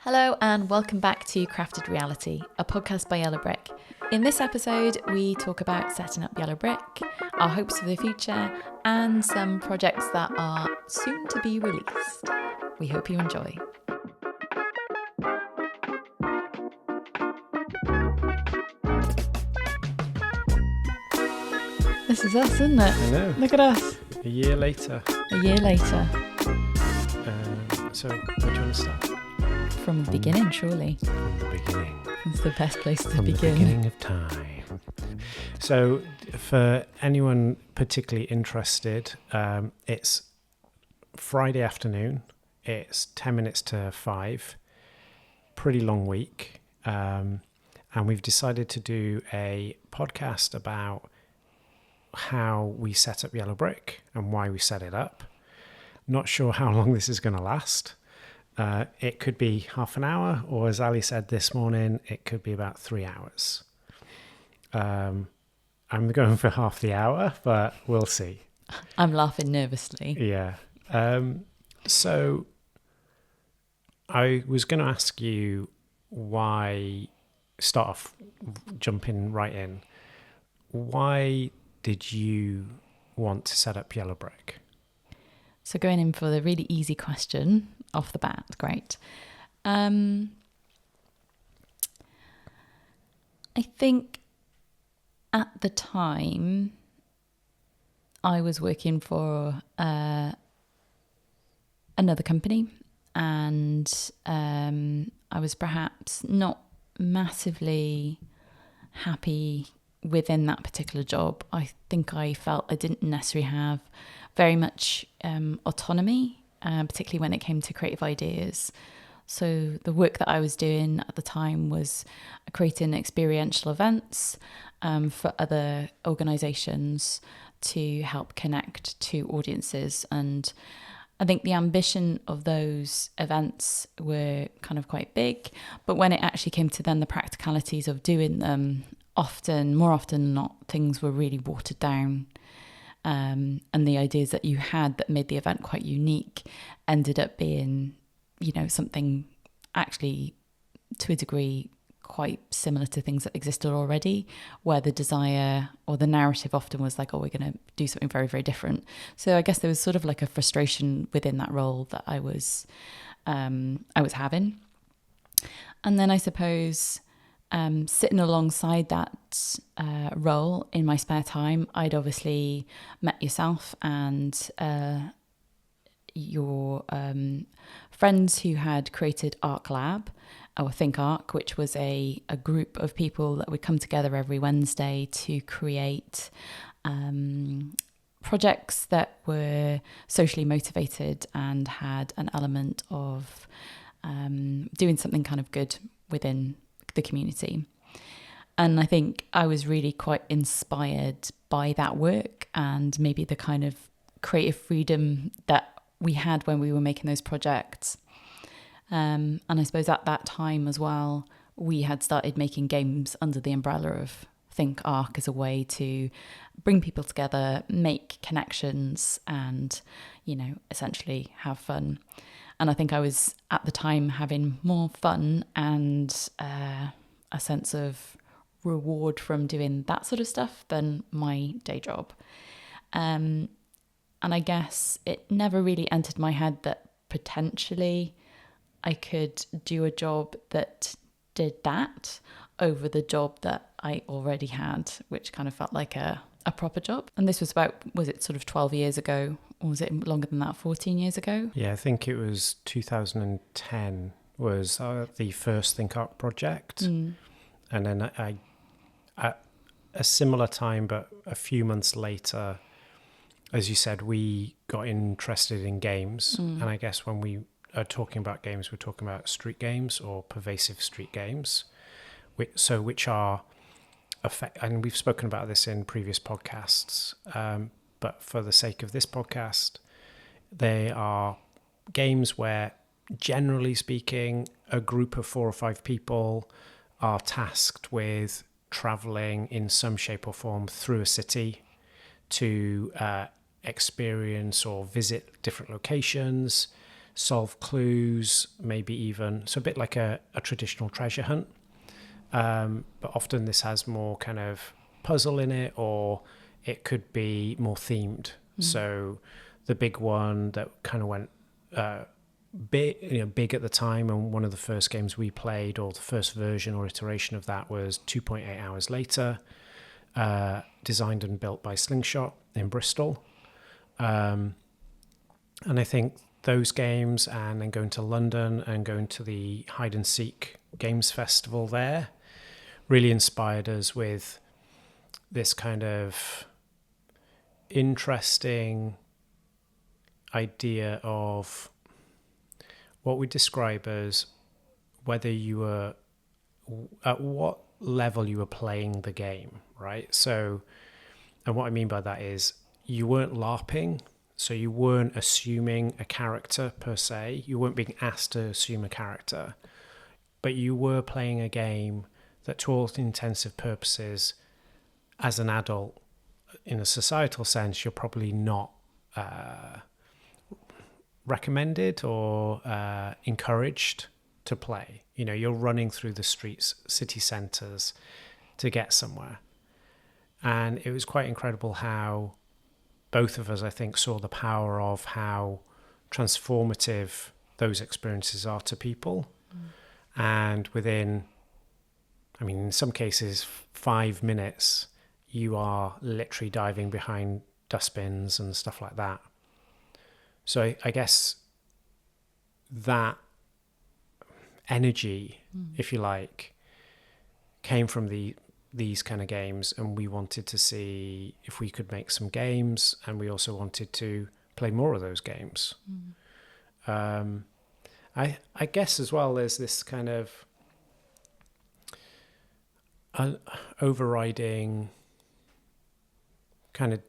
Hello and welcome back to Crafted Reality, a podcast by Yellow Brick. In this episode, we talk about setting up Yellow Brick, our hopes for the future, and some projects that are soon to be released. We hope you enjoy. This is us, isn't it? I know. Look at us. A year later. A year later. So, where do you want to start? From the beginning, surely. From the beginning. It's the best place to From begin. the beginning of time. So, for anyone particularly interested, it's Friday afternoon. It's 10 minutes to 5. Pretty long week. And we've decided to do a podcast about how we set up Yellow Brick and why we set it up. Not sure how long this is going to last. It could be half an hour, or as Allie said this morning, it could be about 3 hours. I'm going for half the hour, but we'll see. I'm laughing nervously. Yeah. So I was going to ask you start off jumping right in. Why did you want to set up Yellow Brick? So going in for the really easy question off the bat, great. I think at the time I was working for another company, and I was perhaps not massively happy within that particular job. I think I felt I didn't necessarily have very much autonomy, particularly when it came to creative ideas. So the work that I was doing at the time was creating experiential events for other organisations to help connect to audiences. And I think the ambition of those events were kind of quite big, but when it actually came to then the practicalities of doing them, more often than not, things were really watered down. And the ideas that you had that made the event quite unique ended up being, something actually to a degree quite similar to things that existed already, where the desire or the narrative often was like, oh, we're going to do something very, very different. So I guess there was sort of like a frustration within that role that I was having. And then I suppose sitting alongside that role in my spare time, I'd obviously met yourself and your friends who had created Arc Lab, or Think Arc, which was a group of people that would come together every Wednesday to create projects that were socially motivated and had an element of doing something kind of good within the community. And I think I was really quite inspired by that work and maybe the kind of creative freedom that we had when we were making those projects. And I suppose at that time as well, we had started making games under the umbrella of Think Arc as a way to bring people together, make connections and, essentially have fun. And I think I was at the time having more fun and a sense of reward from doing that sort of stuff than my day job. And I guess it never really entered my head that potentially I could do a job that did that over the job that I already had, which kind of felt like a proper job. And this was was it sort of 12 years ago? Or was it longer than that, 14 years ago? Yeah, I think it was 2010 was the first Think Arc project. And then I at a similar time, but a few months later, as you said, we got interested in games. And I guess when we are talking about games, we're talking about street games or pervasive street games, which are and we've spoken about this in previous podcasts, but for the sake of this podcast, they are games where, generally speaking, a group of 4 or 5 people are tasked with traveling in some shape or form through a city to experience or visit different locations, solve clues, maybe even, so a bit like a traditional treasure hunt. But often this has more kind of puzzle in it, or it could be more themed. So the big one that kind of went big at the time, and one of the first games we played, or the first version or iteration of that, was 2.8 Hours Later, designed and built by Slingshot in Bristol. And I think those games, and then going to London and going to the Hide and Seek Games Festival there, really inspired us with this kind of interesting idea of what we describe as whether you were, at what level you were playing the game, right? So, and what I mean by that is you weren't LARPing, so you weren't assuming a character per se. You weren't being asked to assume a character, but you were playing a game that, to all intents and purposes, as an adult, in a societal sense, you're probably not recommended or encouraged to play. You know, you're running through the streets, city centres to get somewhere. And it was quite incredible how both of us, I think, saw the power of how transformative those experiences are to people. And within, I mean, in some cases, 5 minutes, you are literally diving behind dustbins and stuff like that. So I guess that energy, if you like, came from these kind of games, and we wanted to see if we could make some games, and we also wanted to play more of those games. I guess as well, there's this kind of overriding kind of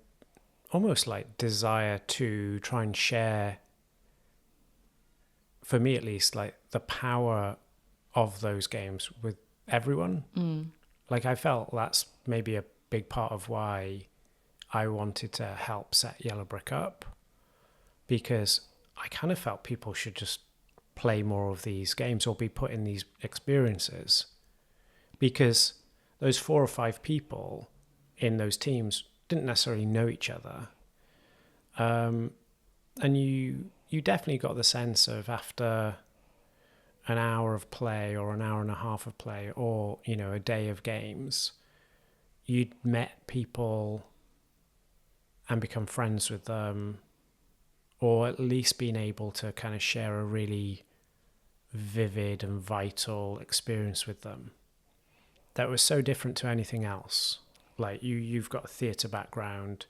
almost like desire to try and share, for me at least, like the power of those games with everyone. Like I felt that's maybe a big part of why I wanted to help set Yellow Brick up, because I kind of felt people should just play more of these games or be put in these experiences, because those 4 or 5 people in those teams didn't necessarily know each other. And you definitely got the sense of, after an hour of play or an hour and a half of play, or, you know, a day of games, you'd met people and become friends with them, or at least been able to kind of share a really vivid and vital experience with them that was so different to anything else. Like you've got a theatre background,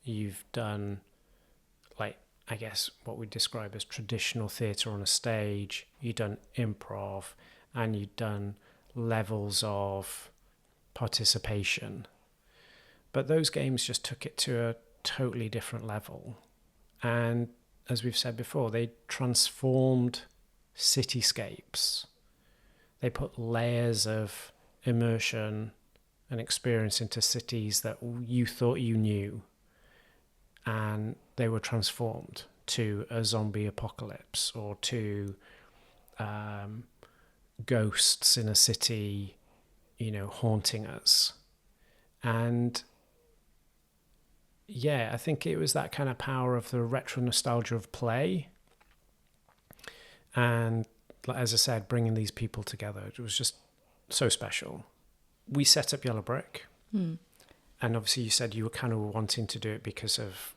you've done, like, I guess what we describe as traditional theatre on a stage, you've done improv, and you've done levels of participation. But those games just took it to a totally different level. And as we've said before, they transformed cityscapes. They put layers of immersion and experience into cities that you thought you knew, and they were transformed to a zombie apocalypse, or to ghosts in a city, you know, haunting us. And yeah, I think it was that kind of power of the retro nostalgia of play, and, as I said, bringing these people together. It was just so special. We set up Yellow Brick, and obviously you said you were kind of wanting to do it because of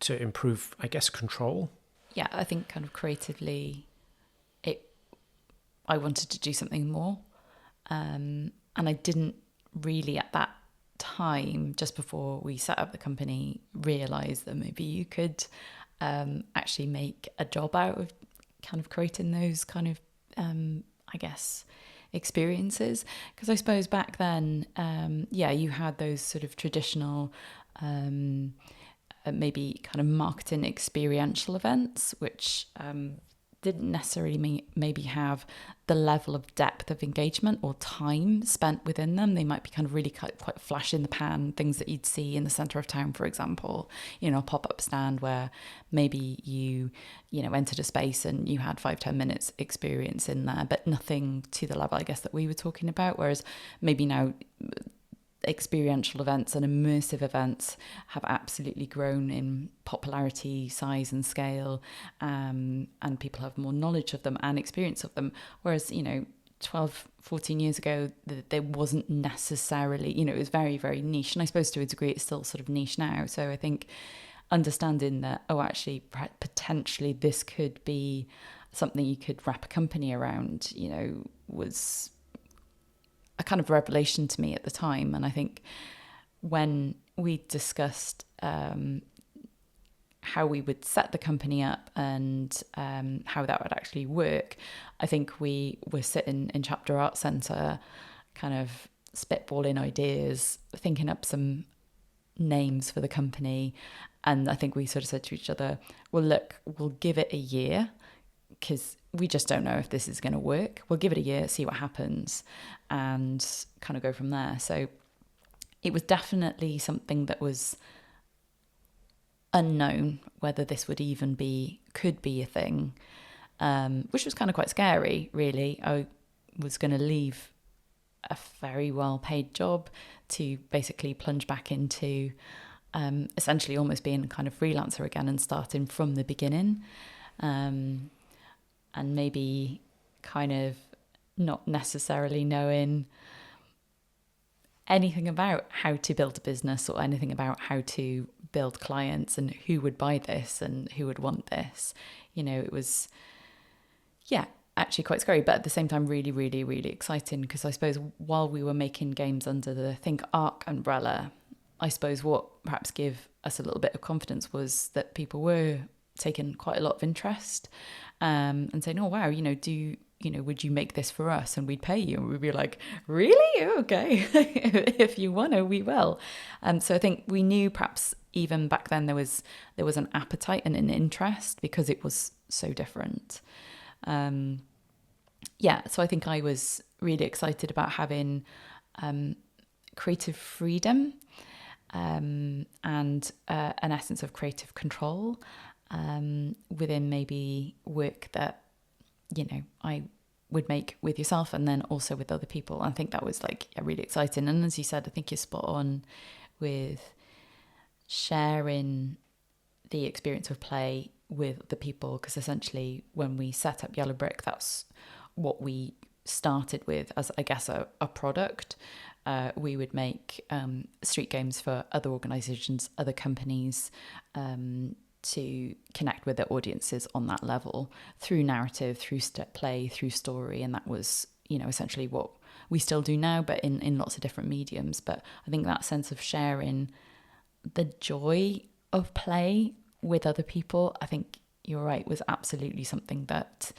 to improve, I guess, control. Yeah, I think kind of creatively, I wanted to do something more, and I didn't really at that time, just before we set up the company, realise that maybe you could actually make a job out of kind of creating those kind of, I guess, experiences. Because I suppose back then, you had those sort of traditional, maybe kind of marketing experiential events, which didn't necessarily maybe have the level of depth of engagement or time spent within them. They might be kind of really quite flash in the pan, things that you'd see in the centre of town, for example, you know, a pop-up stand where maybe you entered a space and you had 5-10 minutes experience in there, but nothing to the level, I guess, that we were talking about. Whereas maybe now experiential events and immersive events have absolutely grown in popularity, size and scale, and people have more knowledge of them and experience of them. Whereas, 12, 14 years ago, there wasn't necessarily, it was very, very niche. And I suppose to a degree it's still sort of niche now. So I think understanding that, actually, potentially this could be something you could wrap a company around, was a kind of revelation to me at the time. And I think when we discussed how we would set the company up and how that would actually work, I think we were sitting in Chapter Art Centre kind of spitballing ideas, thinking up some names for the company. And I think we sort of said to each other, well, look, we'll give it a year because we just don't know if this is going to work. We'll give it a year, see what happens, and kind of go from there. So it was definitely something that was unknown whether this would even could be a thing, which was kind of quite scary, really. I was going to leave a very well-paid job to basically plunge back into essentially almost being a kind of freelancer again and starting from the beginning. And maybe kind of not necessarily knowing anything about how to build a business or anything about how to build clients and who would buy this and who would want this. It was, actually quite scary, but at the same time really, really, really exciting, because I suppose while we were making games under the Think Arc umbrella, I suppose what perhaps gave us a little bit of confidence was that people were taking quite a lot of interest and saying, oh wow, would you make this for us and we'd pay you? And we'd be like, really? Okay. If you want to, we will. So I think we knew perhaps even back then there was an appetite and an interest because it was so different. So I think I was really excited about having creative freedom and an essence of creative control within maybe work that, I would make with yourself and then also with other people. I think that was really exciting. And as you said, I think you're spot on with sharing the experience of play with the people, because essentially when we set up Yellow Brick, that's what we started with as, I guess, a product. We would make street games for other organisations, other companies, to connect with their audiences on that level through narrative, through play, through story. And that was, essentially what we still do now, but in lots of different mediums. But I think that sense of sharing the joy of play with other people, I think you're right, was absolutely something that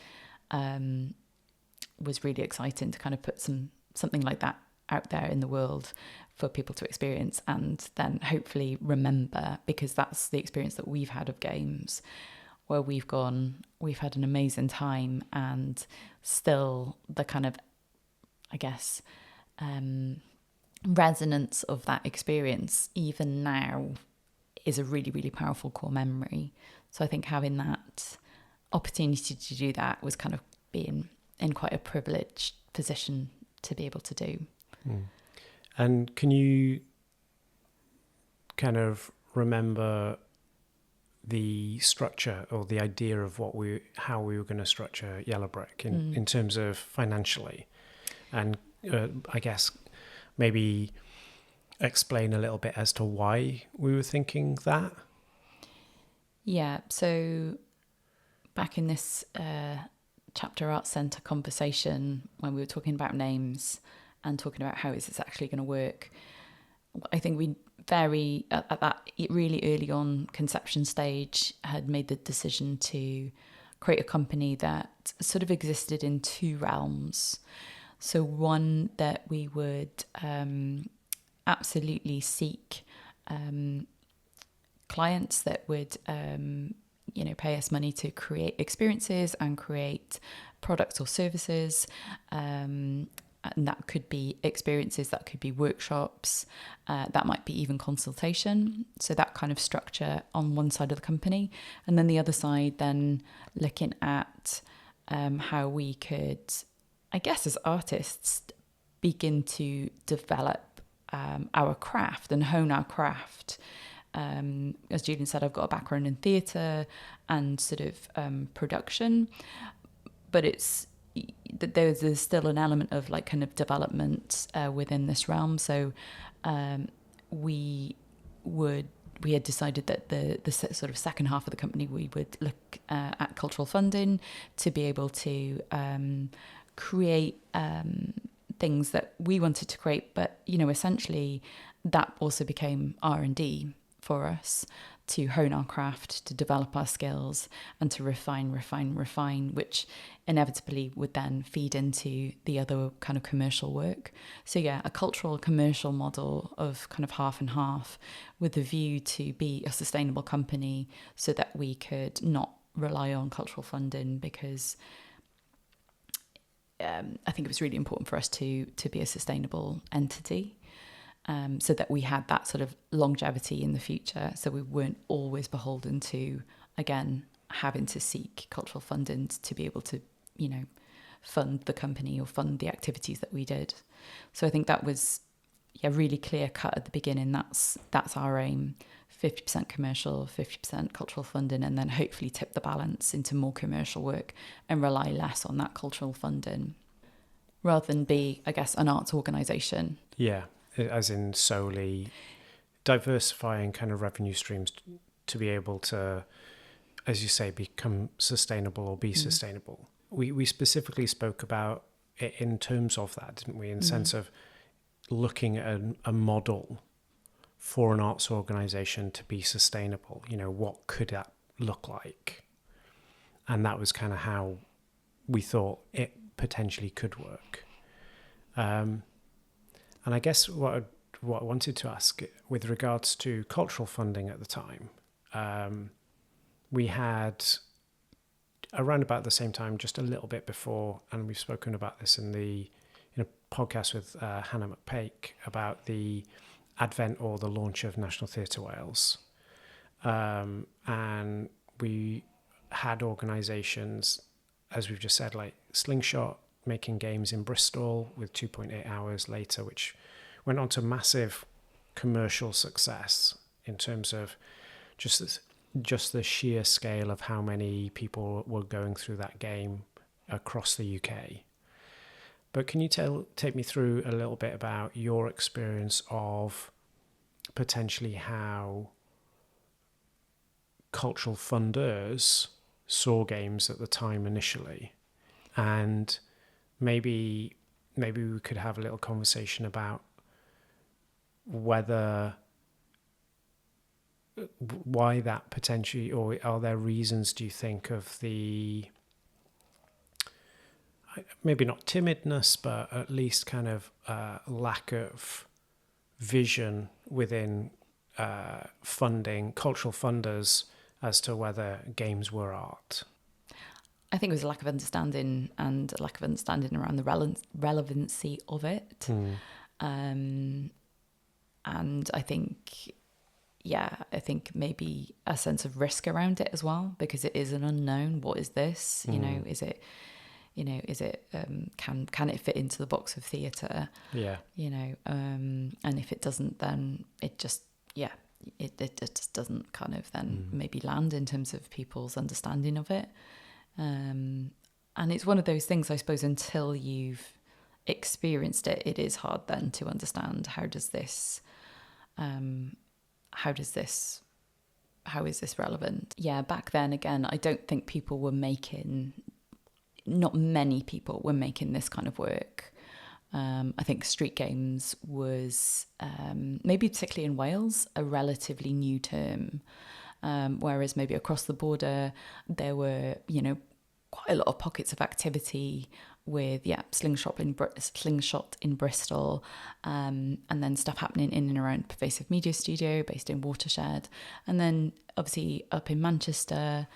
was really exciting to kind of put something like that out there in the world for people to experience and then hopefully remember, because that's the experience that we've had of games where we've had an amazing time, and still the kind of, I guess, resonance of that experience even now is a really, really powerful core memory. So I think having that opportunity to do that was kind of being in quite a privileged position to be able to do. And can you kind of remember the structure or the idea of how we were going to structure Yellow Brick in terms of financially? And I guess maybe explain a little bit as to why we were thinking that. Yeah, so back in this Chapter Art Centre conversation, when we were talking about names and talking about how is this actually going to work, I think we at that really early on conception stage had made the decision to create a company that sort of existed in two realms. So one, that we would absolutely seek clients that would pay us money to create experiences and create products or services. And that could be experiences, that could be workshops, that might be even consultation. So that kind of structure on one side of the company. And then the other side, then looking at how we could, I guess as artists, begin to develop our craft and hone our craft. As Julian said, I've got a background in theatre and sort of production, but there's still an element of like kind of development within this realm. So we had decided that the sort of second half of the company, we would look at cultural funding to be able to create things that we wanted to create. But, essentially that also became R&D for us, to hone our craft, to develop our skills, and to refine, which inevitably would then feed into the other kind of commercial work. So yeah, a cultural commercial model of kind of half and half, with a view to be a sustainable company so that we could not rely on cultural funding, because I think it was really important for us to be a sustainable entity. So that we had that sort of longevity in the future. So we weren't always beholden to, again, having to seek cultural funding to be able to, fund the company or fund the activities that we did. So I think that was, really clear cut at the beginning. That's our aim: 50% commercial, 50% cultural funding, and then hopefully tip the balance into more commercial work and rely less on that cultural funding, rather than be, I guess, an arts organisation. Yeah. As in solely diversifying kind of revenue streams to be able to, as you say, become sustainable or be sustainable. We specifically spoke about it in terms of that, didn't we? In the sense of looking at a model for an arts organisation to be sustainable. What could that look like? And that was kind of how we thought it potentially could work. And I guess what I wanted to ask with regards to cultural funding at the time, we had around about the same time, just a little bit before, and we've spoken about this in a podcast with Hannah McPake about the advent or the launch of National Theatre Wales. And we had organisations, as we've just said, like Slingshot, making games in Bristol with 2.8 hours later, which went on to massive commercial success in terms of just the sheer scale of how many people were going through that game across the UK. But can you take me through a little bit about your experience of potentially how cultural funders saw games at the time initially, and maybe we could have a little conversation about why that potentially, or are there reasons, do you think, of the maybe not timidness, but at least kind of lack of vision within funding, cultural funders, as to whether games were art? I think it was a lack of understanding, and a lack of understanding around the relevancy of it. And I think, maybe a sense of risk around it as well, because it is an unknown. What is this? Is it, can it fit into the box of theatre? Yeah. And if it doesn't, then it just, it just doesn't kind of then maybe land in terms of people's understanding of it. And it's one of those things, I suppose, until you've experienced it, it is hard then to understand how is this relevant? Yeah, back then, again, I don't think not many people were making this kind of work. I think street games was, maybe particularly in Wales, a relatively new term. Whereas maybe across the border, there were, quite a lot of pockets of activity with Slingshot in Bristol, and then stuff happening in and around Pervasive Media Studio based in Watershed, and then obviously up in Manchester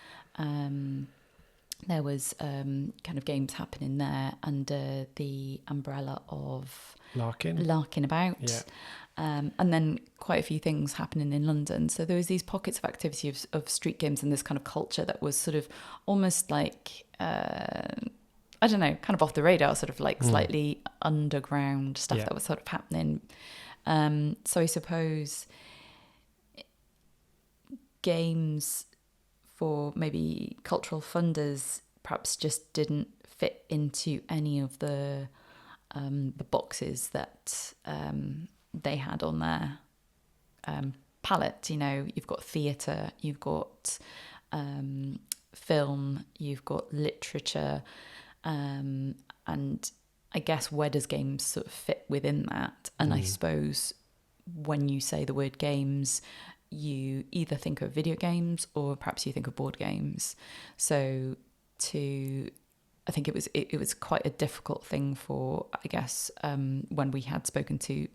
there was kind of games happening there under the umbrella of Larkin About. Yeah. And then quite a few things happening in London. So there was these pockets of activity of street games and this kind of culture that was sort of almost like, I don't know, kind of off the radar, sort of like slightly underground stuff that was sort of happening. So I suppose games for maybe cultural funders perhaps just didn't fit into any of the boxes that they had on their palette. You know, you've got theatre, you've got film, you've got literature, and I guess where does games sort of fit within that? And I suppose when you say the word games, you either think of video games or perhaps you think of board games. So I think it was quite a difficult thing for, I guess, when we had spoken to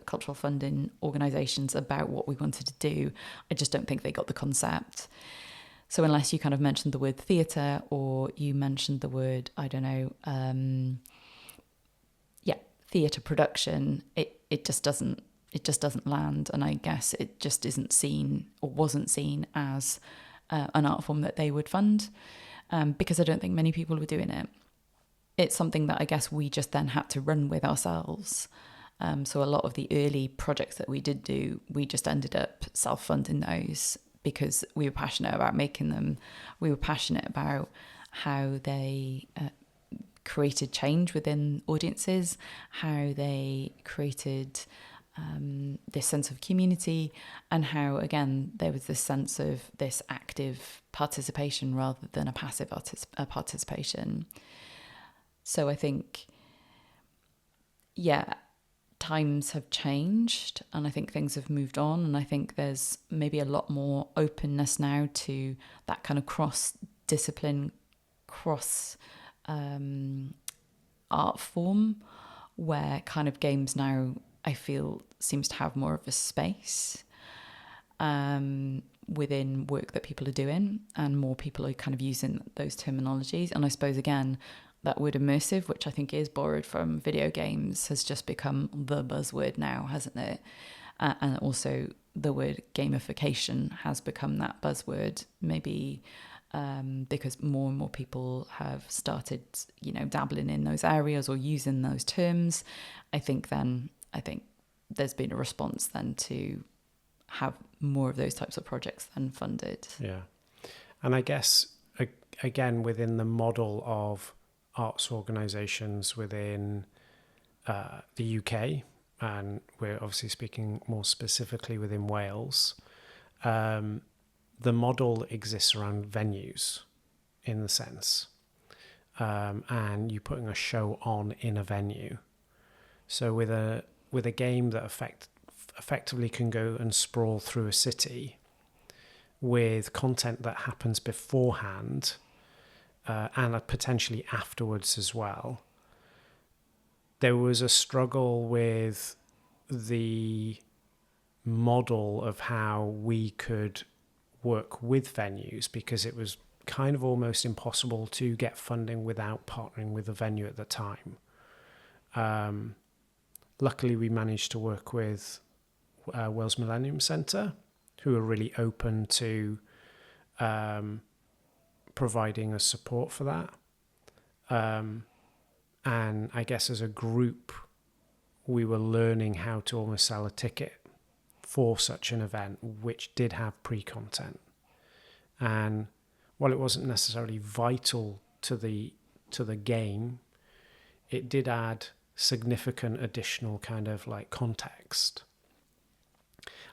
cultural funding organisations about what we wanted to do, I just don't think they got the concept. So unless you kind of mentioned the word theatre or you mentioned the word, I don't know, theatre production, it just doesn't land, and I guess it just isn't seen or wasn't seen as an art form that they would fund, because I don't think many people were doing it. It's something that I guess we just then had to run with ourselves. So a lot of the early projects that we did do, we just ended up self-funding those because we were passionate about making them. We were passionate about how they created change within audiences, how they created this sense of community, and how, again, there was this sense of this active participation rather than a passive participation. So I think, times have changed and I think things have moved on, and I think there's maybe a lot more openness now to that kind of cross-discipline, art form, where kind of games now, I feel, seems to have more of a space within work that people are doing, and more people are kind of using those terminologies. And I suppose, again, that word immersive, which I think is borrowed from video games, has just become the buzzword now, hasn't it? And also the word gamification has become that buzzword, maybe because more and more people have started, dabbling in those areas or using those terms. I think there's been a response then to have more of those types of projects then funded. Yeah. And I guess, again, within the model of arts organisations within the UK, and we're obviously speaking more specifically within Wales, the model exists around venues, in the sense, and you putting a show on in a venue. So with a game that effectively can go and sprawl through a city with content that happens beforehand and potentially afterwards as well, there was a struggle with the model of how we could work with venues, because it was kind of almost impossible to get funding without partnering with a venue at the time. Luckily, we managed to work with Wales Millennium Centre, who are really open to providing us support for that. And I guess as a group, we were learning how to almost sell a ticket for such an event, which did have pre-content. And while it wasn't necessarily vital to the game, it did add significant additional kind of like context.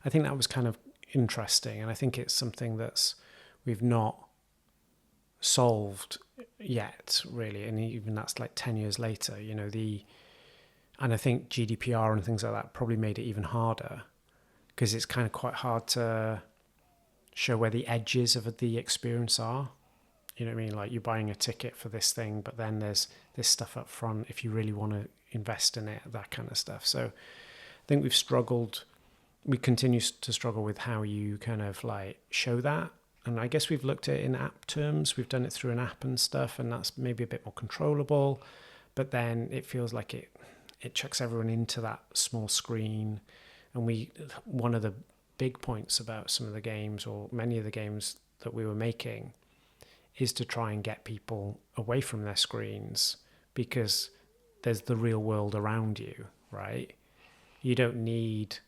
I think that was kind of interesting, and I think it's something we've not solved yet, really, and even that's like 10 years later, and I think GDPR and things like that probably made it even harder, because it's kind of quite hard to show where the edges of the experience are. You know what I mean? Like you're buying a ticket for this thing, but then there's this stuff up front if you really want to invest in it, that kind of stuff. So I think we continue to struggle with how you kind of like show that. And I guess we've looked at it in app terms. We've done it through an app and stuff, and that's maybe a bit more controllable. But then it feels like it chucks everyone into that small screen. And one of the big points about some of the games, or many of the games that we were making, is to try and get people away from their screens, because there's the real world around you, right? You don't need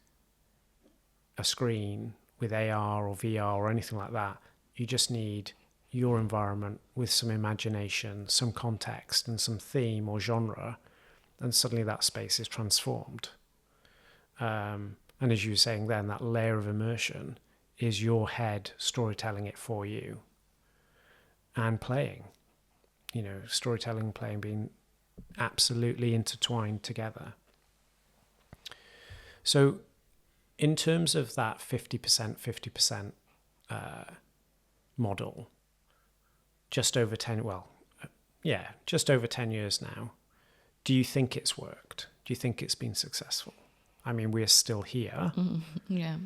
a screen with AR or VR or anything like that. You just need your environment with some imagination, some context and some theme or genre, and suddenly that space is transformed. And as you were saying then, that layer of immersion is your head storytelling it for you and playing. You know, storytelling, playing being absolutely intertwined together. So in terms of that 50% model, just over 10 years now, do you think it's worked? Do you think it's been successful? I mean, we're still here. Yeah.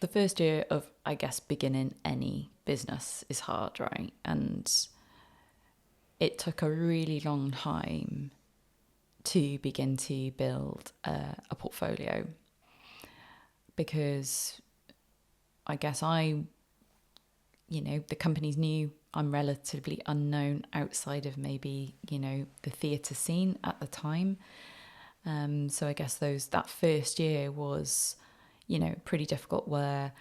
The first year of, I guess, beginning any business is hard, right? And it took a really long time to begin to build a portfolio, because I guess the company's new. I'm relatively unknown outside of maybe, the theatre scene at the time. So I guess that first year was, pretty difficult, where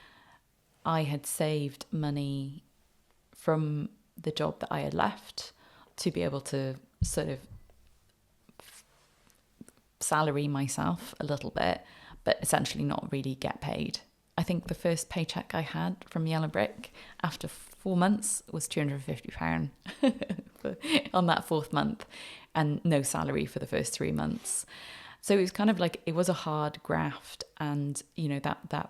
I had saved money from the job that I had left to be able to sort of salary myself a little bit, but essentially not really get paid. I think the first paycheck I had from Yellow Brick after 4 months was £250 on that fourth month, and no salary for the first 3 months. So it was kind of like, it was a hard graft. And, that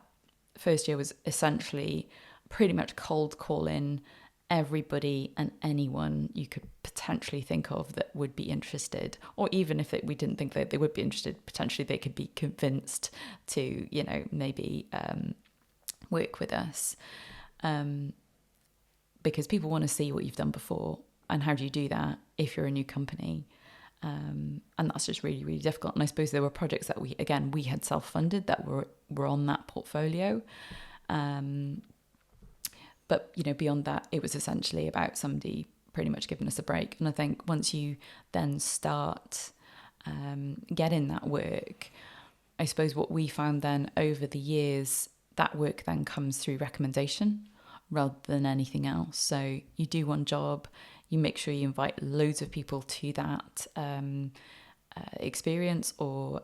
first year was essentially pretty much cold calling everybody and anyone you could potentially think of that would be interested, or even if we didn't think that they would be interested, potentially they could be convinced to, maybe work with us, because people want to see what you've done before. And how do you do that if you're a new company? And that's just really, really difficult. And I suppose there were projects that we had self-funded that were on that portfolio. But, beyond that, it was essentially about somebody pretty much giving us a break. And I think once you then start getting that work, I suppose what we found then over the years, that work then comes through recommendation rather than anything else. So you do one job, you make sure you invite loads of people to that experience, or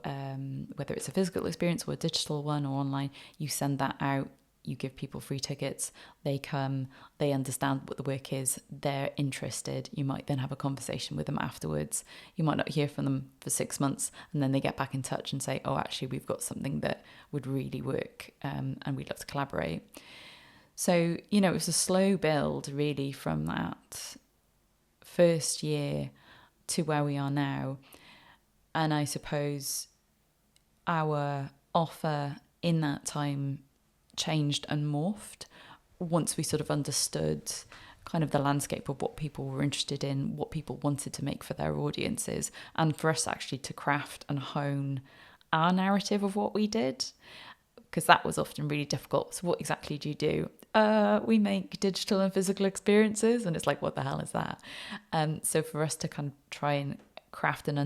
whether it's a physical experience or a digital one or online, you send that out. You give people free tickets, they come, they understand what the work is, they're interested. You might then have a conversation with them afterwards. You might not hear from them for 6 months, and then they get back in touch and say, oh, actually, we've got something that would really work, and we'd love to collaborate. So, it was a slow build really from that first year to where we are now. And I suppose our offer in that time changed and morphed once we sort of understood kind of the landscape of what people were interested in, what people wanted to make for their audiences, and for us actually to craft and hone our narrative of what we did, because that was often really difficult. So what exactly do you do? We make digital and physical experiences, and it's like, what the hell is that? So for us to kind of try and craft and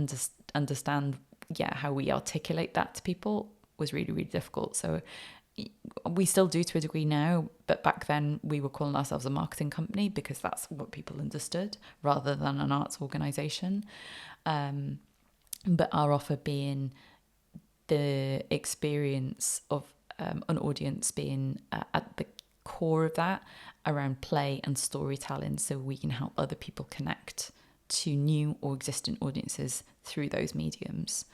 understand how we articulate that to people was really, really difficult. So we still do to a degree now, but back then we were calling ourselves a marketing company because that's what people understood rather than an arts organisation. But our offer being the experience of an audience being at the core of that, around play and storytelling, so we can help other people connect to new or existing audiences through those mediums.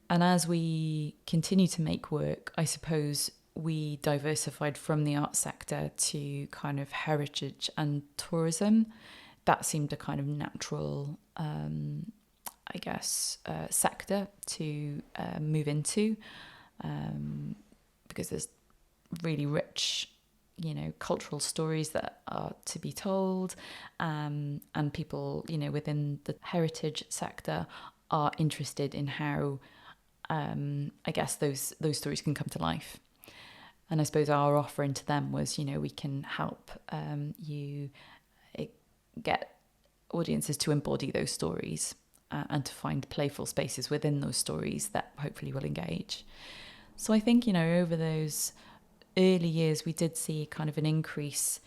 And as we continue to make work, I suppose we diversified from the arts sector to kind of heritage and tourism. That seemed a kind of natural, sector to move into, because there's really rich, cultural stories that are to be told, and people, within the heritage sector are interested in how, those stories can come to life. And I suppose our offering to them was, we can help you get audiences to embody those stories, and to find playful spaces within those stories that hopefully will engage. So I think, over those early years, we did see kind of an increase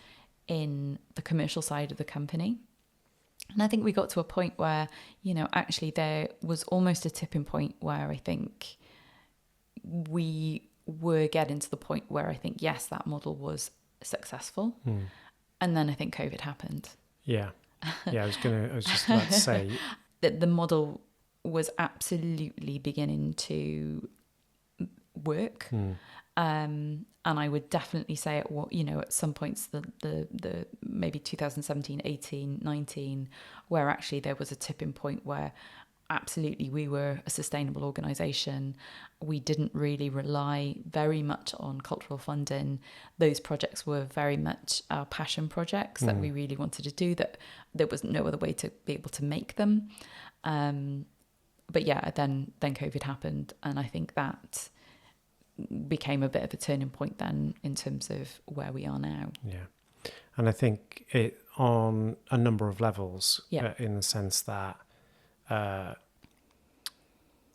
in the commercial side of the company. And I think we got to a point where, actually there was almost a tipping point where I think we were getting to the point where I think, yes, that model was successful. And then I think COVID happened. Yeah. I was just about to say that the model was absolutely beginning to work. And I would definitely say at some points, the maybe 2017, 18, 19, where actually there was a tipping point where absolutely we were a sustainable organisation. We didn't really rely very much on cultural funding. Those projects were very much our passion projects that we really wanted to do, that there was no other way to be able to make them. But yeah, then COVID happened, and I think that became a bit of a turning point then in terms of where we are now. Yeah. And I think it on a number of levels, in the sense that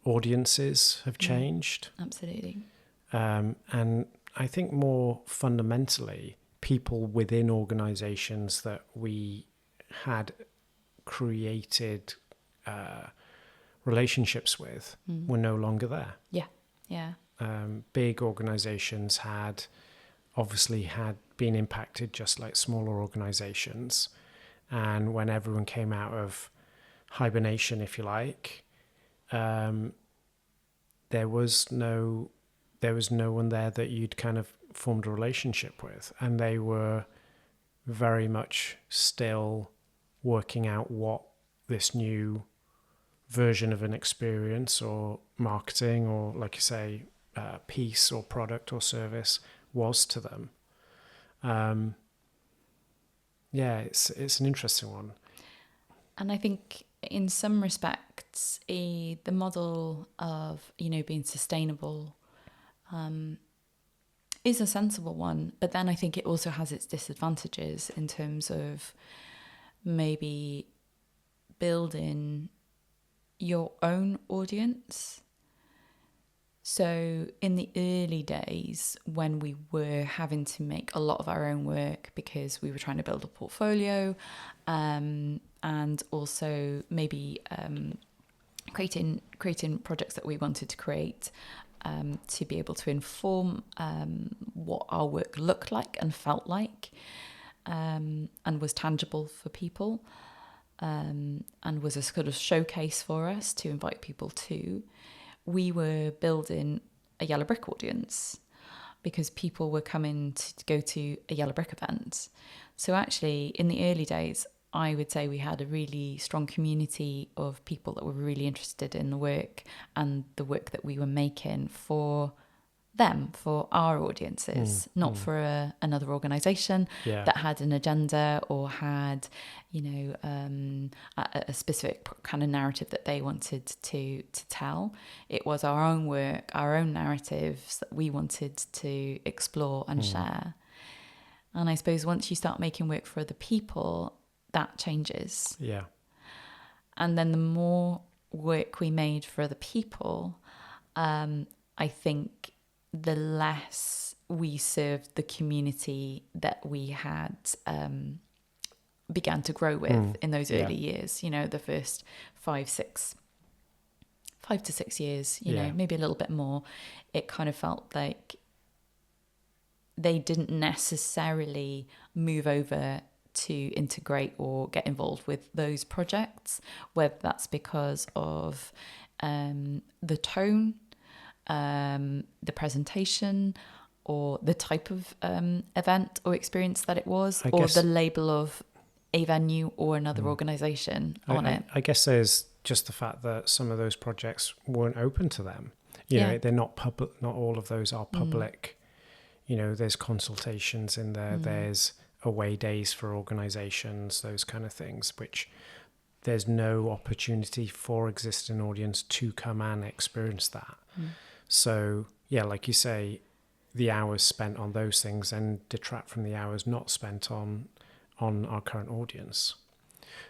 audiences have changed. Absolutely. And I think more fundamentally, people within organizations that we had created relationships with were no longer there. Yeah. Big organizations had been impacted just like smaller organizations. And when everyone came out of hibernation, if you like, there was no one there that you'd kind of formed a relationship with, and they were very much still working out what this new version of an experience or marketing or, like you say, piece or product or service was to them. It's an interesting one. And I think in some respects, the model of, being sustainable is a sensible one. But then I think it also has its disadvantages in terms of maybe building your own audience. So in the early days, when we were having to make a lot of our own work because we were trying to build a portfolio, and also maybe creating projects that we wanted to create, to be able to inform what our work looked like and felt like, and was tangible for people, and was a sort of showcase for us to invite people to. We were building a Yellow Brick audience because people were coming to go to a Yellow Brick event. So actually, in the early days, I would say we had a really strong community of people that were really interested in the work and the work that we were making for them, for our audiences, not for another organisation that had an agenda or had, a specific kind of narrative that they wanted to tell. It was our own work, our own narratives that we wanted to explore and share. And I suppose once you start making work for other people, that changes. Yeah. And then the more work we made for other people, I think the less we served the community that we had began to grow with in those early years. The first 5 to 6 years, maybe a little bit more. It kind of felt like they didn't necessarily move over to integrate or get involved with those projects, whether that's because of the tone, the presentation, or the type of event or experience that it was, I or guess, the label of a venue or another organisation on it. I guess there's just the fact that some of those projects weren't open to them. You know, they're not public. Not all of those are public. You know, there's consultations in there. There's away days for organisations, those kind of things, which there's no opportunity for existing audience to come and experience that. So, yeah, like you say, the hours spent on those things and detract from the hours not spent on our current audience.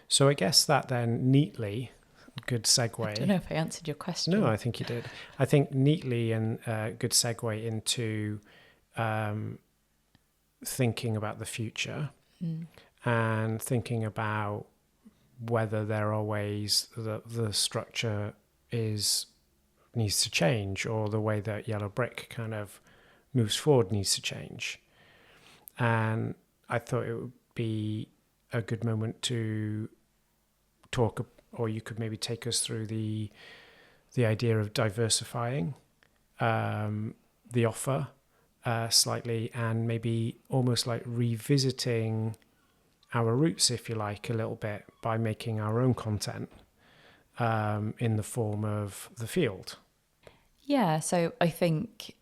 So I guess that then neatly, good segue. I don't know if I answered your question. No, I think you did. I think neatly and good segue into thinking about the future and thinking about whether there are ways that the structure needs to change, or the way that Yellow Brick kind of moves forward needs to change. And I thought it would be a good moment to talk, or you could maybe take us through the idea of diversifying the offer slightly, and maybe almost like revisiting our roots, if you like, a little bit by making our own content in the form of the field. Yeah, so I think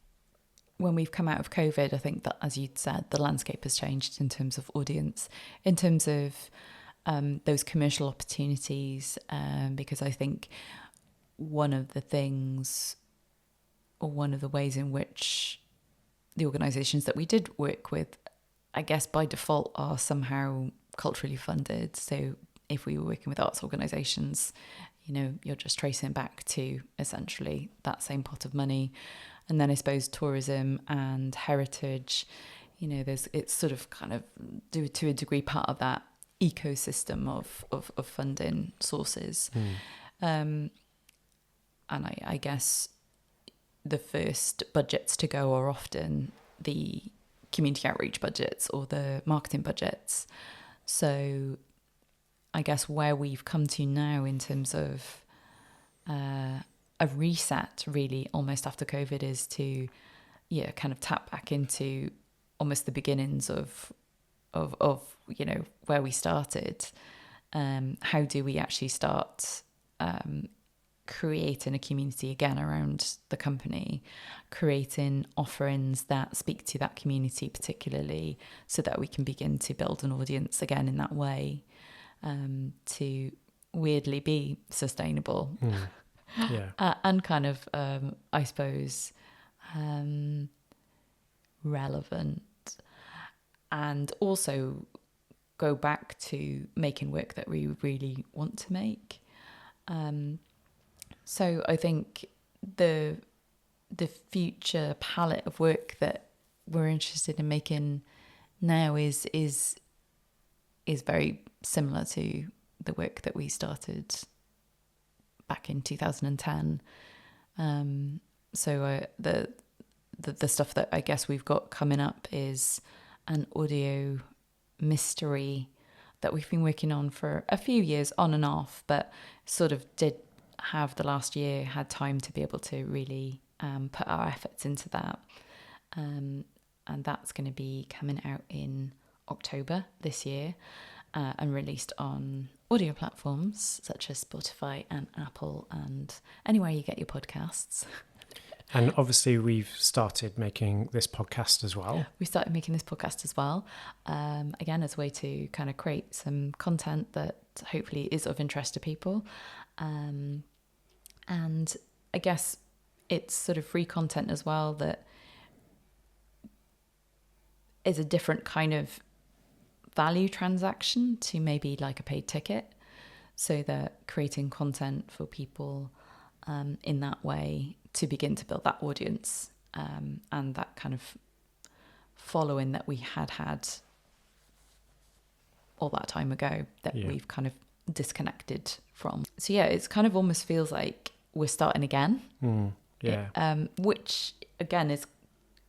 when we've come out of COVID, I think that, as you'd said, the landscape has changed in terms of audience, in terms of those commercial opportunities, because I think one of the things, or one of the ways in which the organisations that we did work with, I guess by default, are somehow culturally funded. So if we were working with arts organisations, you know, you're just tracing back to essentially that same pot of money. And then I suppose tourism and heritage, you know, it's sort of kind of to a degree part of that ecosystem of funding sources. And I guess the first budgets to go are often the community outreach budgets or the marketing budgets. So I guess where we've come to now in terms of a reset, really, almost after COVID, is to kind of tap back into almost the beginnings of you know, where we started. How do we actually start creating a community again around the company, creating offerings that speak to that community particularly, so that we can begin to build an audience again in that way, to weirdly be sustainable. And kind of I suppose relevant, and also go back to making work that we really want to make. So I think the future palette of work that we're interested in making now is very similar to the work that we started back in 2010. So the stuff that I guess we've got coming up is an audio mystery that we've been working on for a few years on and off, but sort of did have the last year had time to be able to really put our efforts into that. And that's going to be coming out in October this year, and released on audio platforms such as Spotify and Apple and anywhere you get your podcasts. And obviously we've started making this podcast as well. We started making this podcast as well, again, as a way to kind of create some content that hopefully is of interest to people. And I guess it's sort of free content as well that is a different kind of value transaction to maybe like a paid ticket. So that creating content for people in that way to begin to build that audience, and that kind of following that we had all that time ago that we've kind of disconnected from. So yeah, it's kind of almost feels like we're starting again. Which again is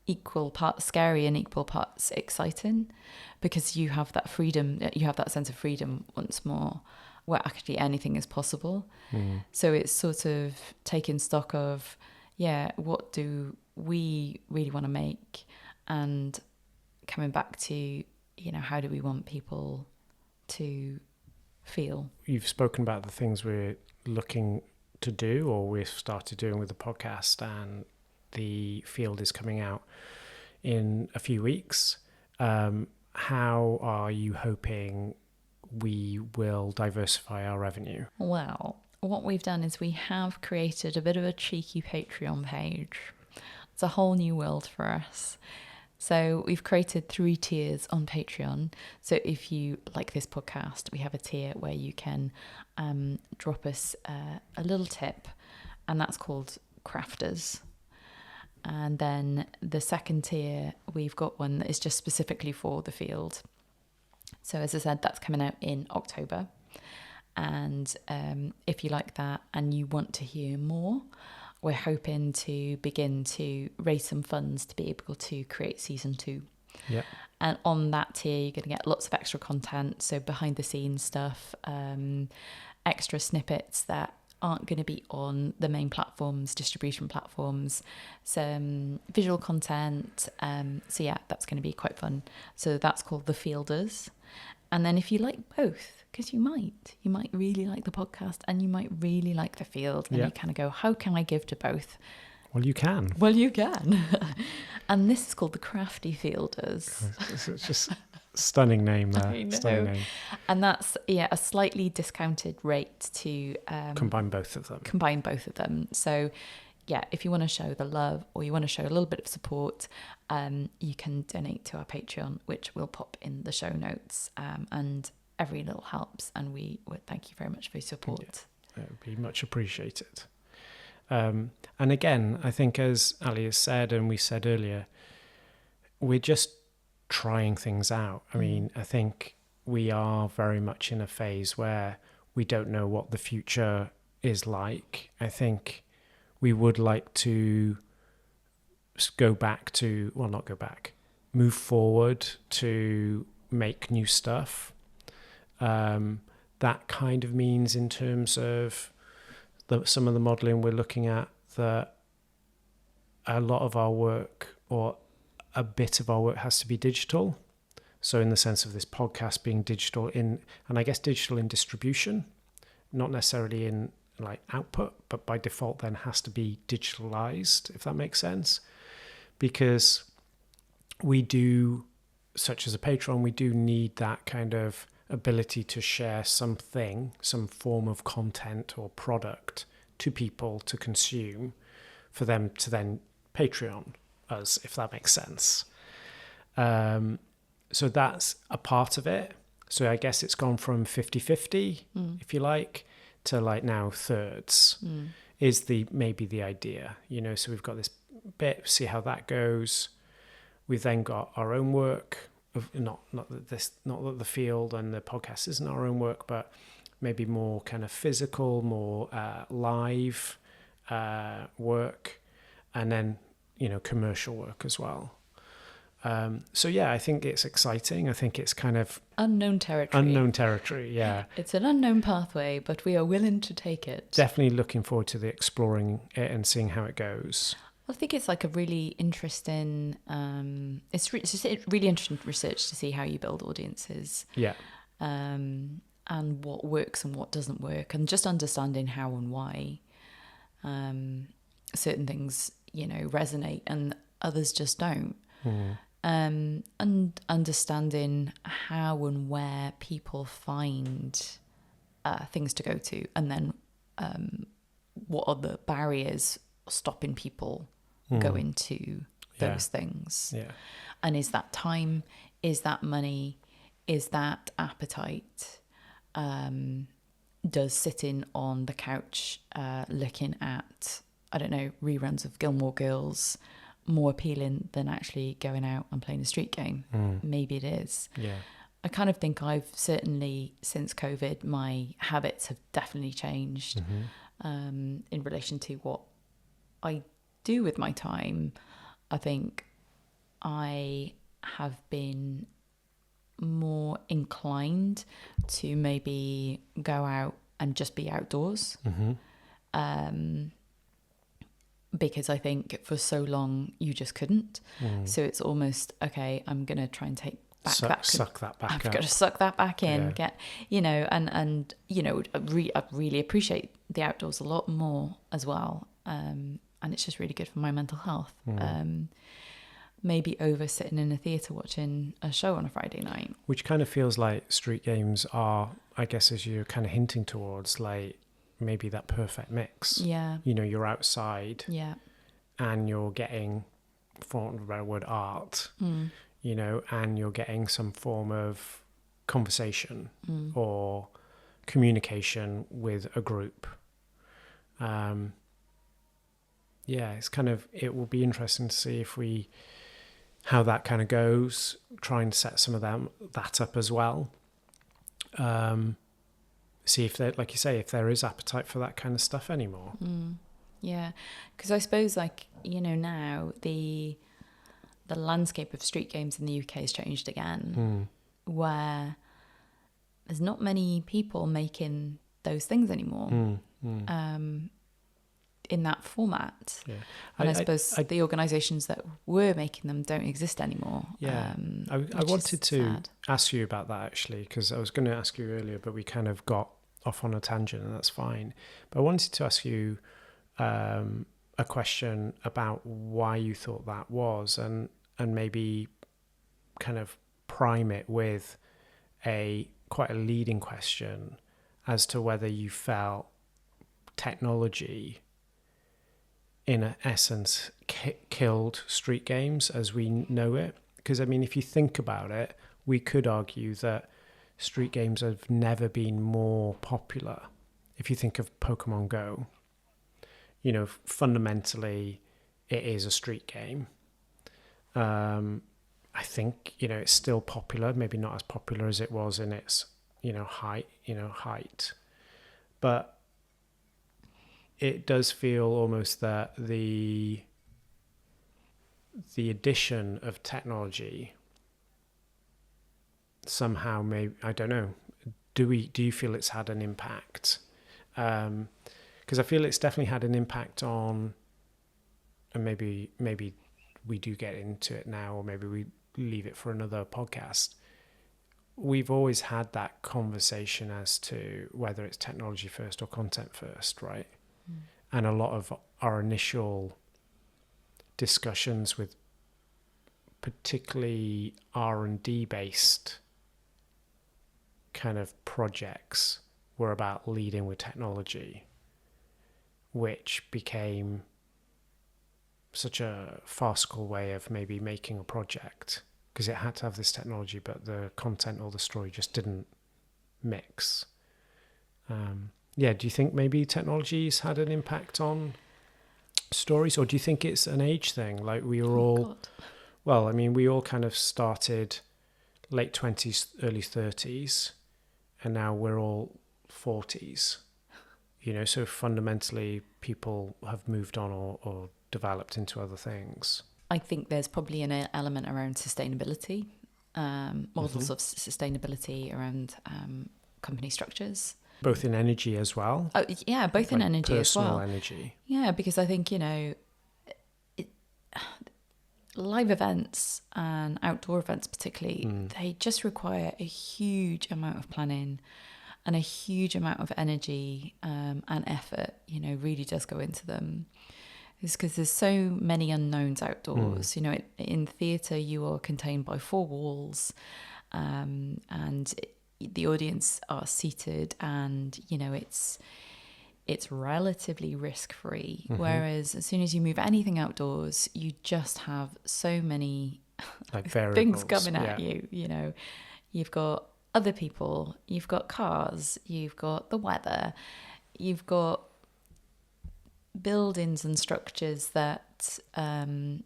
equal parts scary and equal parts exciting, because you have that freedom, you have that sense of freedom once more, where actually anything is possible. So it's sort of taking stock of, what do we really want to make, and coming back to, you know, how do we want people to feel? You've spoken about the things we're looking to do, or we've started doing with the podcast, and the field is coming out in a few weeks. How are you hoping we will diversify our revenue? Well, what we've done is we have created a bit of a cheeky Patreon page. It's a whole new world for us. So we've created 3 tiers on Patreon. So if you like this podcast, we have a tier where you can drop us a little tip, and that's called Crafters. And then the second tier, we've got one that is just specifically for the field. So as I said, that's coming out in October. And if you like that and you want to hear more, we're hoping to begin to raise some funds to be able to create season 2. Yeah. And on that tier, you're going to get lots of extra content. So behind the scenes stuff, extra snippets that aren't going to be on the main platforms, distribution platforms, some visual content. So yeah, that's going to be quite fun. So that's called The Fielders. And then if you like both, because you might really like the podcast and you might really like the field, and you kind of go, how can I give to both? Well, you can. Well, you can. And this is called the Crafty Fielders. It's just stunning name there. I know. Stunning name. And that's a slightly discounted rate to Combine both of them. So yeah, if you want to show the love or you want to show a little bit of support, you can donate to our Patreon, which we'll pop in the show notes. And every little helps, and we would thank you very much for your support. Yeah, it would be much appreciated. And again, I think as Allie has said, and we said earlier, we're just trying things out. I mean, I think we are very much in a phase where we don't know what the future is like. I think we would like to move forward to make new stuff. That kind of means, in terms of some of the modelling we're looking at, that a lot of our work, or a bit of our work, has to be digital. So in the sense of this podcast being digital and I guess digital in distribution, not necessarily in like output, but by default then has to be digitalized, if that makes sense. Because we do, such as a Patreon, we do need that kind of ability to share some form of content or product to people to consume, for them to then Patreon us, if that makes sense. So that's a part of it. So I guess it's gone from 50-50, if you like, to like now thirds is maybe the idea, you know. So we've got this bit, see how that goes. We've then got our own work. Not that the field and the podcast isn't our own work, but maybe more kind of physical, more live work, and then, you know, commercial work as well. So yeah, I think it's exciting. I think it's kind of unknown territory. Yeah, it's an unknown pathway, but we are willing to take it. Definitely looking forward to exploring it and seeing how it goes. I think it's like a really interesting, it's really interesting research to see how you build audiences. Yeah. And what works and what doesn't work, and just understanding how and why certain things, you know, resonate and others just don't. And understanding how and where people find things to go to, and then what are the barriers stopping people going to those things. Yeah. And is that time? Is that money? Is that appetite? Does sitting on the couch looking at, I don't know, reruns of Gilmore Girls more appealing than actually going out and playing a street game? Maybe it is. Yeah. I kind of think I've certainly, since COVID, my habits have definitely changed in relation to what I do with my time. I think I have been more inclined to maybe go out and just be outdoors. because I think for so long you just couldn't. So it's almost, okay, I'm going to try and take back suck that back I've up. got to suck that back in, Yeah. get, and I really appreciate the outdoors a lot more as well. And it's just really good for my mental health. Maybe over sitting in a theatre watching a show on a Friday night. Which kind of feels like street games are, I guess, as you're kind of hinting towards, like maybe that perfect mix. Yeah. You're outside Yeah. and you're getting, for want of a better word, art, and you're getting some form of conversation or communication with a group. It's kind of, it will be interesting to see how that kind of goes, try and set some of that up as well. See if there, like you say, if there is appetite for that kind of stuff anymore. Yeah, because I suppose, like, now the landscape of street games in the UK has changed again, where there's not many people making those things anymore. In that format. Yeah. And I suppose the organisations that were making them don't exist anymore. Yeah. I wanted to ask you about that, actually, because I was going to ask you earlier, but we kind of got off on a tangent, and that's fine. But I wanted to ask you a question about why you thought that was, and maybe kind of prime it with quite a leading question as to whether you felt technology in essence killed street games as we know it. Because I mean, if you think about it, we could argue that street games have never been more popular. If you think of Pokemon Go, fundamentally it is a street game. I think it's still popular, maybe not as popular as it was in its height, but it does feel almost that the addition of technology somehow, maybe, I don't know, do you feel it's had an impact? Because I feel it's definitely had an impact on, and maybe we do get into it now, or maybe we leave it for another podcast. We've always had that conversation as to whether it's technology first or content first, right? And a lot of our initial discussions with particularly R&D based kind of projects were about leading with technology, which became such a farcical way of maybe making a project, because it had to have this technology, but the content or the story just didn't mix. Do you think maybe technology's had an impact on stories, or do you think it's an age thing? Like we were all, well, I mean, we all kind of started late 20s, early 30s, and now we're all 40s, so fundamentally people have moved on or developed into other things. I think there's probably an element around sustainability, models of sustainability around company structures. Both in energy as well? Oh, yeah, both in energy as well. Personal energy. Yeah, because I think, live events and outdoor events particularly, they just require a huge amount of planning and a huge amount of energy and effort, really does go into them. It's because there's so many unknowns outdoors. In theatre, you are contained by four walls, and the audience are seated, and it's relatively risk-free. Whereas as soon as you move anything outdoors, you just have so many things coming at you. You've got other people, you've got cars, you've got the weather, you've got buildings and structures that aren't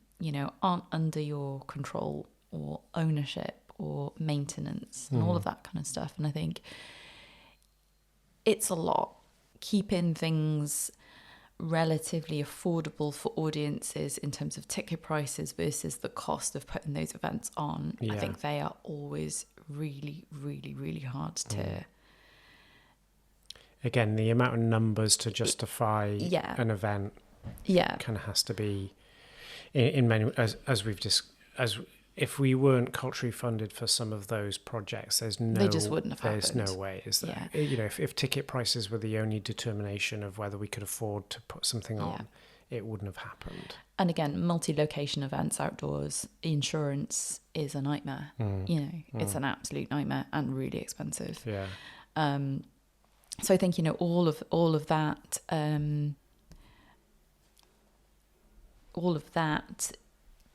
under your control or ownership or maintenance and all of that kind of stuff. And I think it's a lot. Keeping things relatively affordable for audiences in terms of ticket prices versus the cost of putting those events on, I think they are always really, really, really hard to... Again, the amount of numbers to justify an event kind of has to be in many, as we've just, as if we weren't culturally funded for some of those projects, they just wouldn't have there's happened. no way, is there? Yeah. You know, if ticket prices were the only determination of whether we could afford to put something on, it wouldn't have happened. And again, multi-location events outdoors, insurance is a nightmare. You know, it's an absolute nightmare and really expensive. Yeah. So I think, you know, all of that,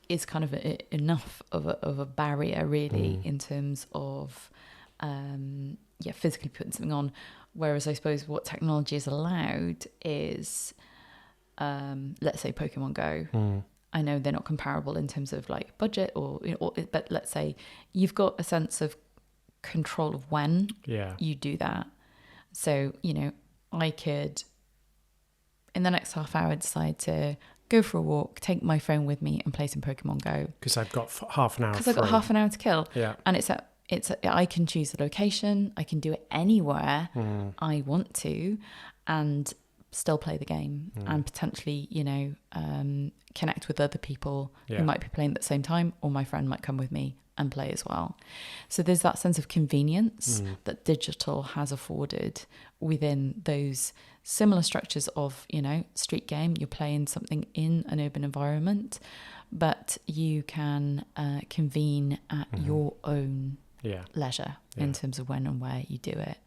is kind of enough of a barrier, really, in terms of physically putting something on. Whereas I suppose what technology is allowed is, let's say Pokemon Go. I know they're not comparable in terms of like budget but let's say you've got a sense of control of when you do that. So, you know, I could in the next half hour decide to go for a walk, take my phone with me and play some Pokemon Go. Because I've got half an hour. Because I've got half an hour to kill. Yeah. And I can choose the location. I can do it anywhere I want to and still play the game and potentially, you know, connect with other people who might be playing at the same time, or my friend might come with me and play as well. So there's that sense of convenience that digital has afforded within those similar structures of, you know, street game. You're playing something in an urban environment, but you can convene at your own leisure in terms of when and where you do it.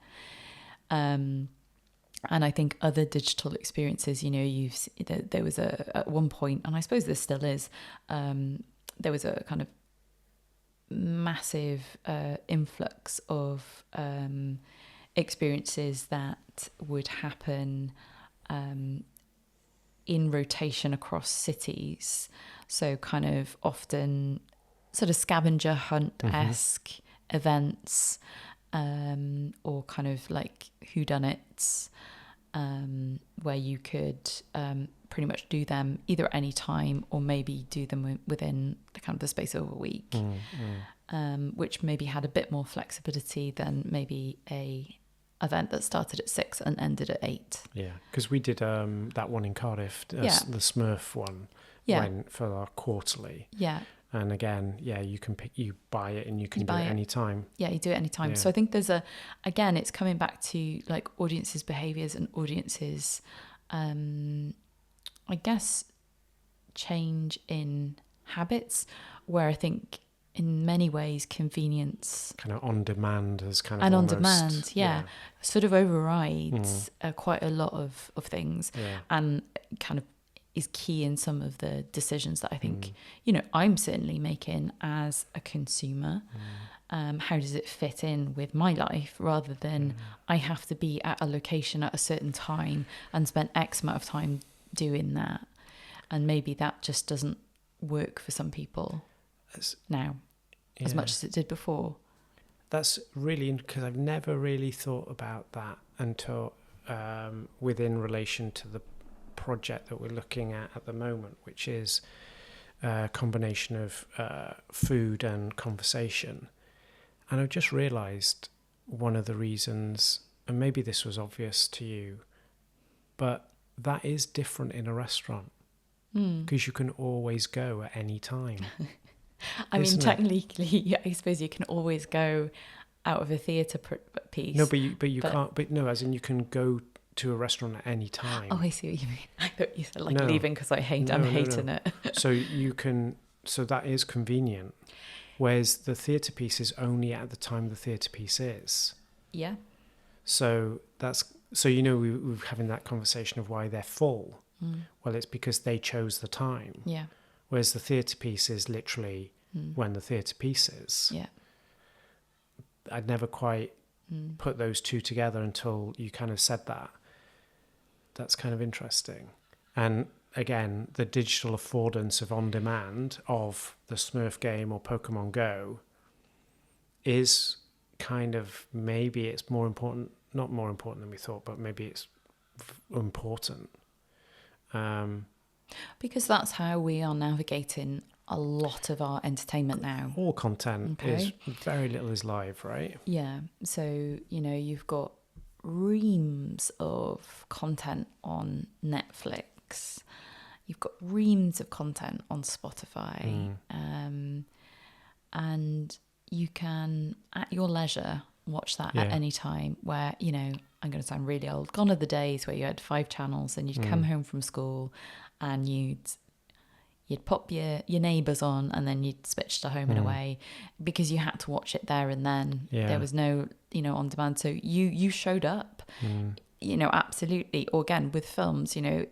And I think other digital experiences, you know, there was at one point, and I suppose this still is, there was a kind of massive influx of experiences that would happen in rotation across cities. So kind of often sort of scavenger hunt-esque events, or kind of like whodunits, where you could pretty much do them either at any time or maybe do them within the kind of the space of a week, which maybe had a bit more flexibility than maybe a event that started at 6 and ended at 8. Yeah, because we did that one in Cardiff, the Smurf one, went for our quarterly. Yeah. And again, you buy it and you can do it any time. Yeah, you do it any time. So I think there's it's coming back to like audiences' behaviours and audiences, I guess, change in habits, where I think in many ways convenience kind of on demand has kind of and almost, on demand sort of overrides quite a lot of things, and kind of is key in some of the decisions that I think you know I'm certainly making as a consumer. How does it fit in with my life, rather than I have to be at a location at a certain time and spend X amount of time doing that, and maybe that just doesn't work for some people now as much as it did before. That's really, because I've never really thought about that until within relation to the project that we're looking at the moment, which is a combination of food and conversation. And I've just realised one of the reasons, and maybe this was obvious to you, but that is different in a restaurant, because you can always go at any time. I mean, technically, I suppose you can always go out of a theatre piece. No, but you can't. But no, as in you can go to a restaurant at any time. Oh, I see what you mean. I thought you said like leaving because I'm hating it. So you can. So that is convenient. Whereas the theatre piece is only at the time the theatre piece is. Yeah. So you know we were having that conversation of why they're full. Well, it's because they chose the time. Yeah. Whereas the theatre piece is literally when the theatre piece is. Yeah. I'd never quite put those two together until you kind of said that. That's kind of interesting. And again, the digital affordance of on demand of the Smurf game or Pokemon Go is kind of, maybe it's more important, not more important than we thought, but maybe it's important. Because that's how we are navigating a lot of our entertainment now. All content is, very little is live, right? Yeah. So, you know, you've got reams of content on Netflix, You've got reams of content on Spotify. And you can, at your leisure, watch that at any time. Where, you know, I'm going to sound really old. Gone are the days where you had 5 channels and you'd come home from school and you'd pop your neighbours on and then you'd switch to Home and Away because you had to watch it there and then. Yeah. There was no, you know, on demand. So you showed up, you know, absolutely. Or again, with films, you know,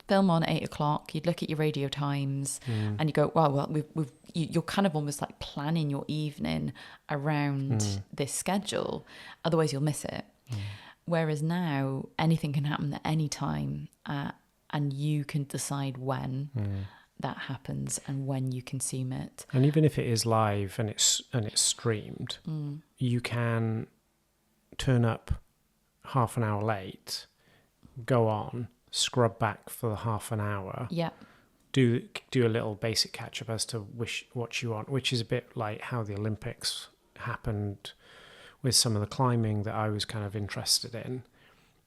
film on 8 o'clock, you'd look at your radio times and you go, well, you're kind of almost like planning your evening around this schedule. Otherwise you'll miss it. Whereas now anything can happen at any time, and you can decide when that happens and when you consume it. And even if it is live and it's streamed, you can turn up half an hour late, go on, scrub back for the half an hour. Yeah. Do a little basic catch up as to what you want, which is a bit like how the Olympics happened with some of the climbing that I was kind of interested in.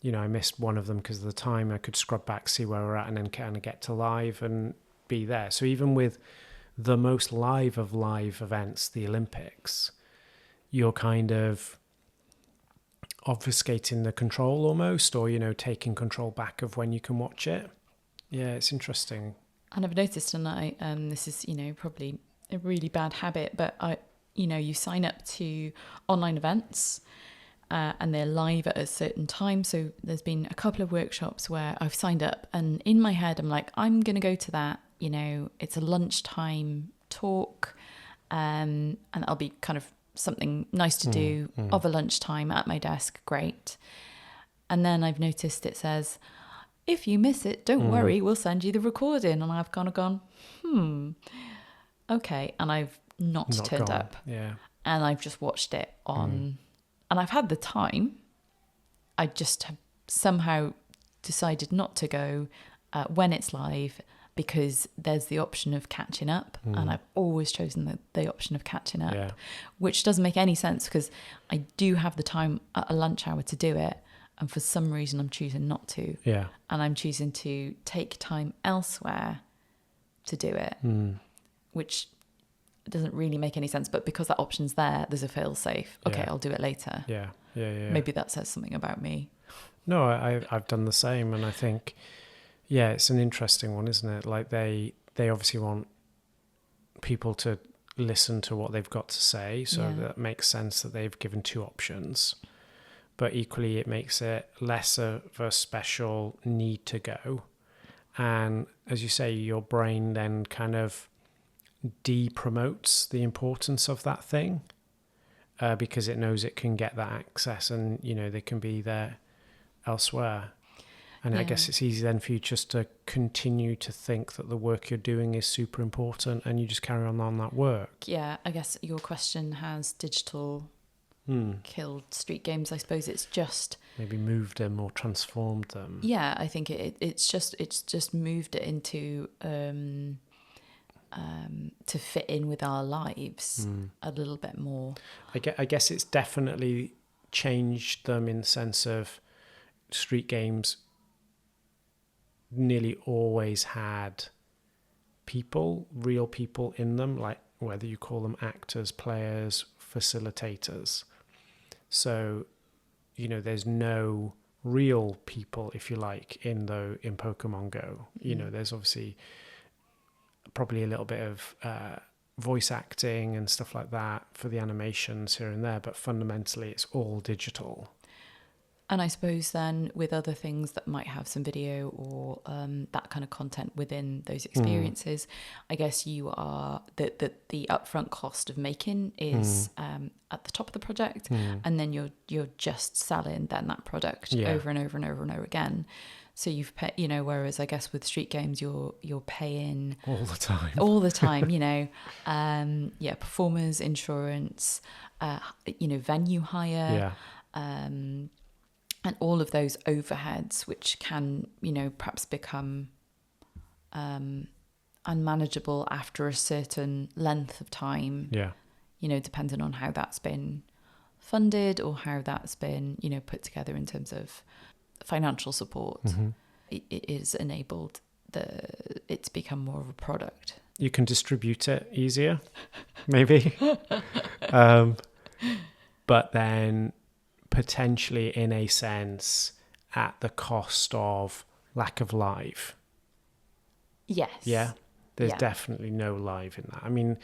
You know, I missed one of them because of the time. I could scrub back, see where we're at, and then kind of get to live and be there. So even with the most live of live events, the Olympics, you're kind of obfuscating the control almost, or, you know, taking control back of when you can watch it. Yeah, it's interesting. And I've noticed, and this is, you know, probably a really bad habit, but you sign up to online events and they're live at a certain time. So there's been a couple of workshops where I've signed up and in my head I'm like, I'm going to go to that, you know, it's a lunchtime talk and that'll be kind of something nice to do of a lunchtime at my desk. Great. And then I've noticed it says, if you miss it, don't worry, we'll send you the recording. And I've kind of gone, okay. And I've not turned up. Yeah. And I've just watched it on, and I've had the time. I just have somehow decided not to go when it's live because there's the option of catching up. And I've always chosen the option of catching up, which doesn't make any sense because I do have the time at a lunch hour to do it. And for some reason, I'm choosing not to. Yeah. And I'm choosing to take time elsewhere to do it, which doesn't really make any sense. But because that option's there, there's a fail-safe. Okay, I'll do it later. Yeah. Maybe that says something about me. No, I've done the same. And I think, it's an interesting one, isn't it? Like they obviously want people to listen to what they've got to say. So that makes sense that they've given 2 options. But equally, it makes it less of a special need to go. And as you say, your brain then kind of de-promotes the importance of that thing because it knows it can get that access and, you know, they can be there elsewhere. And I guess it's easy then for you just to continue to think that the work you're doing is super important and you just carry on that work. Yeah, I guess your question has digital... killed street games. I suppose it's just maybe moved them or transformed them. Yeah, I think it's just moved it into to fit in with our lives a little bit more. I guess it's definitely changed them in the sense of street games nearly always had real people in them, like whether you call them actors, players, facilitators. So, you know, there's no real people, if you like, in Pokemon Go. You know, there's obviously probably a little bit of voice acting and stuff like that for the animations here and there, but fundamentally it's all digital. And I suppose then with other things that might have some video or that kind of content within those experiences, I guess you are the upfront cost of making is at the top of the project, and then you're just selling then that product over and over and over and over again. So you've paid, you know, whereas I guess with street games you're paying all the time, you know, performers, insurance, you know, venue hire, and all of those overheads, which can, you know, perhaps become unmanageable after a certain length of time. Yeah. You know, depending on how that's been funded or how that's been, you know, put together in terms of financial support. It is enabled it's become more of a product. You can distribute it easier, maybe. But then potentially, in a sense, at the cost of lack of live. Yes. Yeah? There's definitely no live in that. I mean,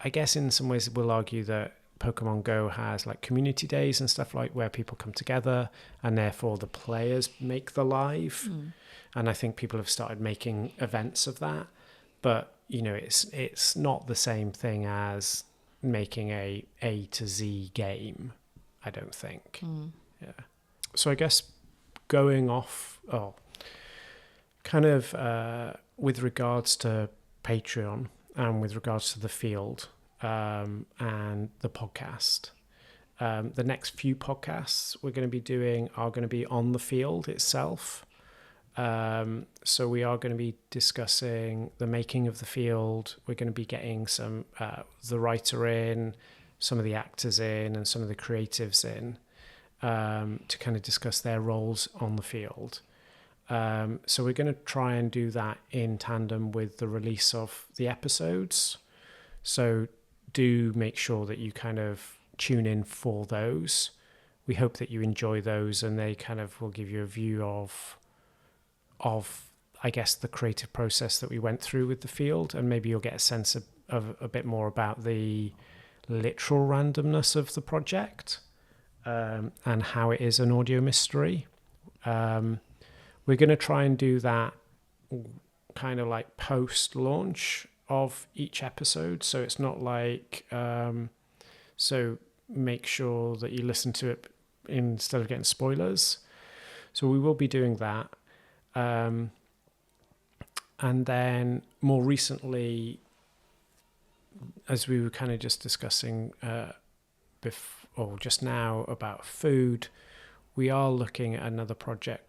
I guess in some ways we'll argue that Pokemon Go has like community days and stuff like where people come together and therefore the players make the live. And I think people have started making events of that. But, you know, it's not the same thing as making A to Z game, I don't think. Yeah. So I guess going off, with regards to Patreon and with regards to the field and the podcast, the next few podcasts we're going to be doing are going to be on the field itself. So we are going to be discussing the making of the field. We're going to be getting some the writer in, some of the actors in, and some of the creatives in to kind of discuss their roles on the field. So we're going to try and do that in tandem with the release of the episodes. So do make sure that you kind of tune in for those. We hope that you enjoy those and they kind of will give you a view of I guess the creative process that we went through with the field, and maybe you'll get a sense of a bit more about the literal randomness of the project and how it is an audio mystery. We're going to try and do that kind of like post-launch of each episode. So it's not like, so make sure that you listen to it instead of getting spoilers. So we will be doing that. And then more recently, as we were kind of just discussing just now about food, we are looking at another project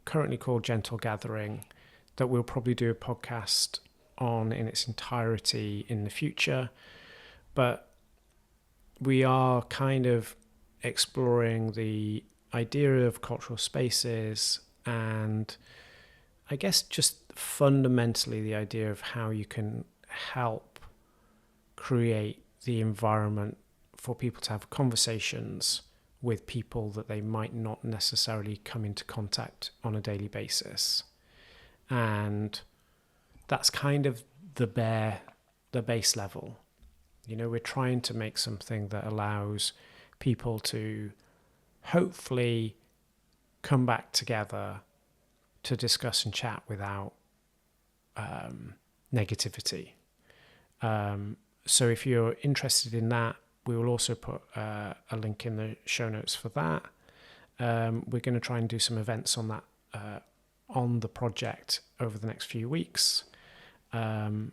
currently called Gentle Gathering, that we'll probably do a podcast on in its entirety in the future. But we are kind of exploring the idea of cultural spaces and I guess just fundamentally the idea of how you can help create the environment for people to have conversations with people that they might not necessarily come into contact on a daily basis. And that's kind of the base level. You know, we're trying to make something that allows people to hopefully come back together to discuss and chat without negativity. So if you're interested in that, we will also put a link in the show notes for that. We're going to try and do some events on that, on the project over the next few weeks. And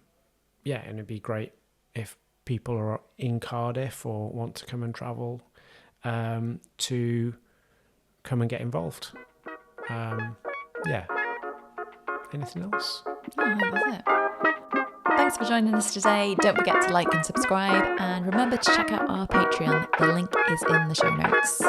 it'd be great if people are in Cardiff or want to come and travel to come and get involved. Anything else? No, that was it. Thanks for joining us today. Don't forget to like and subscribe, and remember to check out our Patreon. The link is in the show notes.